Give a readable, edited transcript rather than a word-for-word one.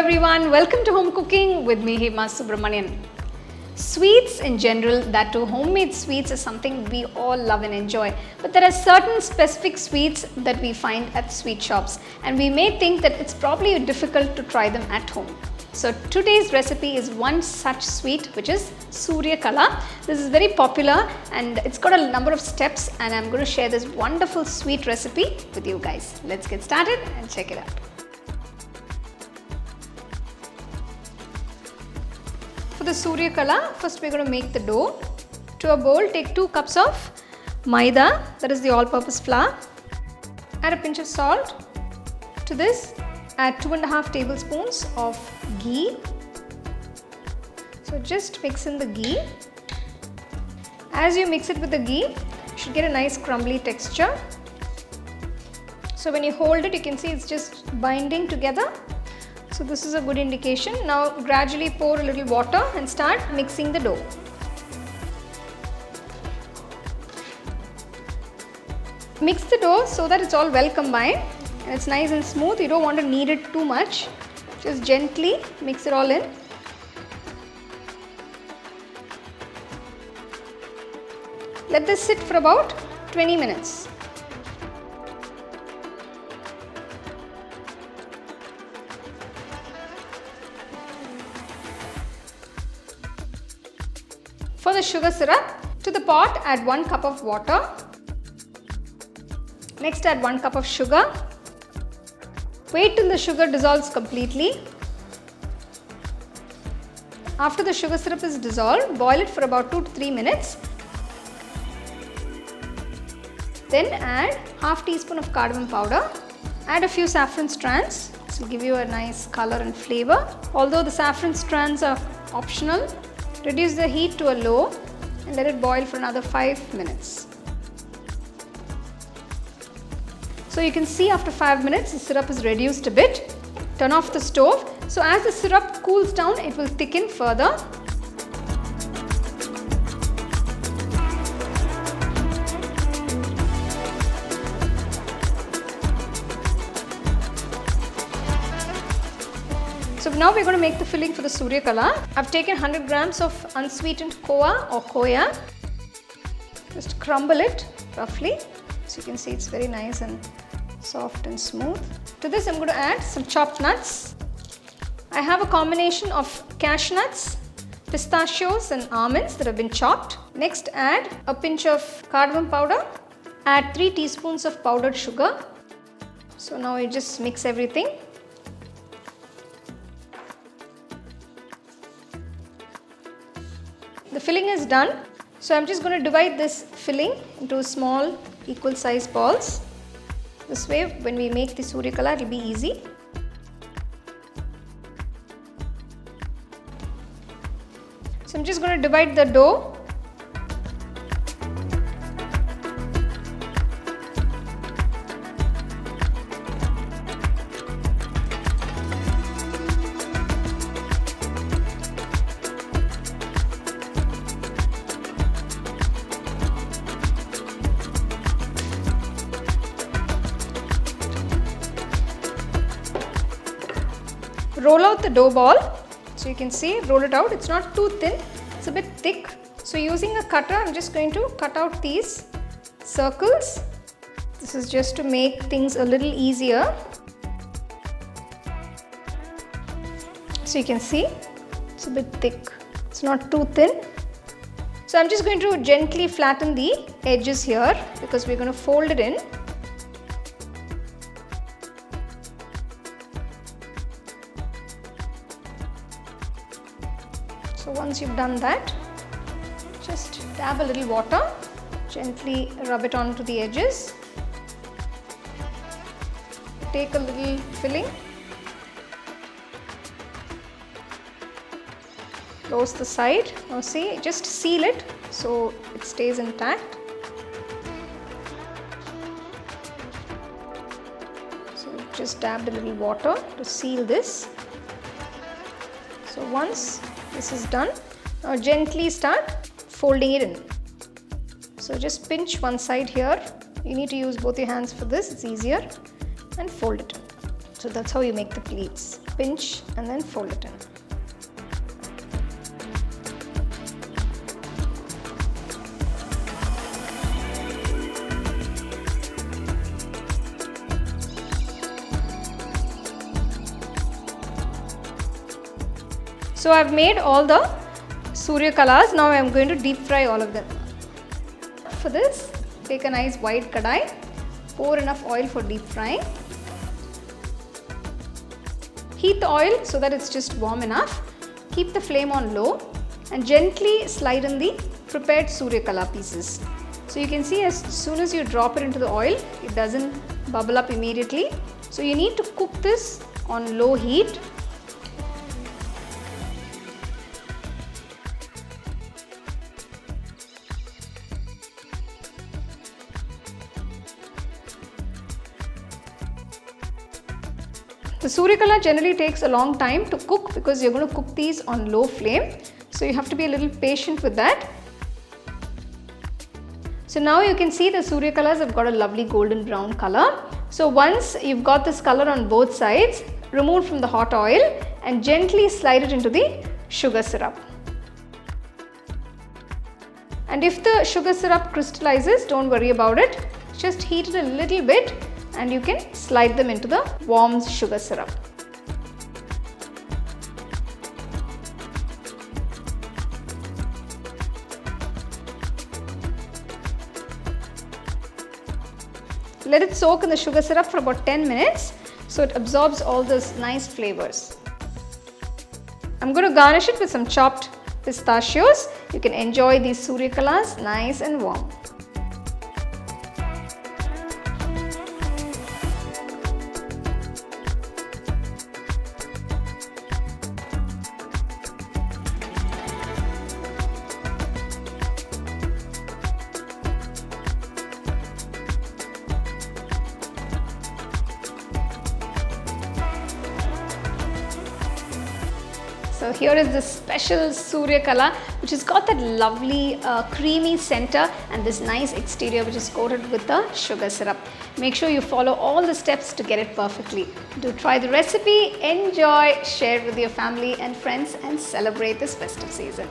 everyone, welcome to Home Cooking with me Hema Subramanian. Sweets in general, that too homemade sweets, is something we all love and enjoy. But there are certain specific sweets that we find at sweet shops, and we may think that it's probably difficult to try them at home. So today's recipe is one such sweet, which is Surya Kala. This is very popular and it's got a number of steps, and I'm going to share this wonderful sweet recipe with you guys. Let's get started and check it out. For the Surya Kala, first we're going to make the dough. To a bowl, take 2 cups of maida, that is the all-purpose flour. Add a pinch of salt. To this, add 2.5 tablespoons of ghee. So just mix in the ghee. As you mix it with the ghee, you should get a nice crumbly texture. So when you hold it, you can see it's just binding together. So this is a good indication. Now gradually pour a little water and start mixing the dough. Mix the dough so that it's all well combined and it's nice and smooth. You don't want to knead it too much. Just gently mix it all in. Let this sit for about 20 minutes. For the sugar syrup, to the pot add 1 cup of water. Next add 1 cup of sugar. Wait till the sugar dissolves completely. After the sugar syrup is dissolved, boil it for about 2 to 3 minutes. Then add half teaspoon of cardamom powder. Add a few saffron strands. This will give you a nice color and flavor. Although the saffron strands are optional, reduce the heat to a low and let it boil for another 5 minutes. So you can see after 5 minutes the syrup is reduced a bit. Turn off the stove. So as the syrup cools down, it will thicken further. So now we're going to make the filling for the Surya Kala. I've taken 100 grams of unsweetened koa or koya. Just crumble it roughly. So you can see it's very nice and soft and smooth. To this I'm going to add some chopped nuts. I have a combination of cashew nuts, pistachios and almonds that have been chopped. Next add a pinch of cardamom powder. Add 3 teaspoons of powdered sugar. So now you just mix everything. The filling is done. So I'm just going to divide this filling into small equal size balls. This way when we make the Surya Kala, it will be easy. So I'm just going to divide the dough. Roll out the dough ball. So you can see, roll it out. It's not too thin, it's a bit thick. So using a cutter, I'm just going to cut out these circles. This is just to make things a little easier. So you can see, it's a bit thick. It's not too thin. So I'm just going to gently flatten the edges here because we're going to fold it in. So once you've done that, just dab a little water, gently rub it onto the edges. Take a little filling, close the side. Now see, just seal it so it stays intact. So just dabbed a little water to seal this. So once this is done, now gently start folding it in. So just pinch one side here. You need to use both your hands for this, it's easier, and fold it in. So that's how you make the pleats. Pinch and then fold it in. So I've made all the Surya Kalas. Now I am going to deep fry all of them. For this, take a nice wide kadai, pour enough oil for deep frying. Heat the oil so that it's just warm enough. Keep the flame on low and gently slide in the prepared Surya Kala pieces. So you can see as soon as you drop it into the oil, it doesn't bubble up immediately. So you need to cook this on low heat. The Surya Kala generally takes a long time to cook because you're going to cook these on low flame. So you have to be a little patient with that. So now you can see the Surya Kalas have got a lovely golden brown color. So once you've got this color on both sides, remove from the hot oil and gently slide it into the sugar syrup. And if the sugar syrup crystallizes, don't worry about it. Just heat it a little bit and you can slide them into the warm sugar syrup. Let it soak in the sugar syrup for about 10 minutes so it absorbs all those nice flavors. I'm going to garnish it with some chopped pistachios. You can enjoy these Surya Kalas nice and warm. So here is this special Surya Kala which has got that lovely creamy center and this nice exterior which is coated with the sugar syrup. Make sure you follow all the steps to get it perfectly. Do try the recipe, enjoy, share it with your family and friends and celebrate this festive season.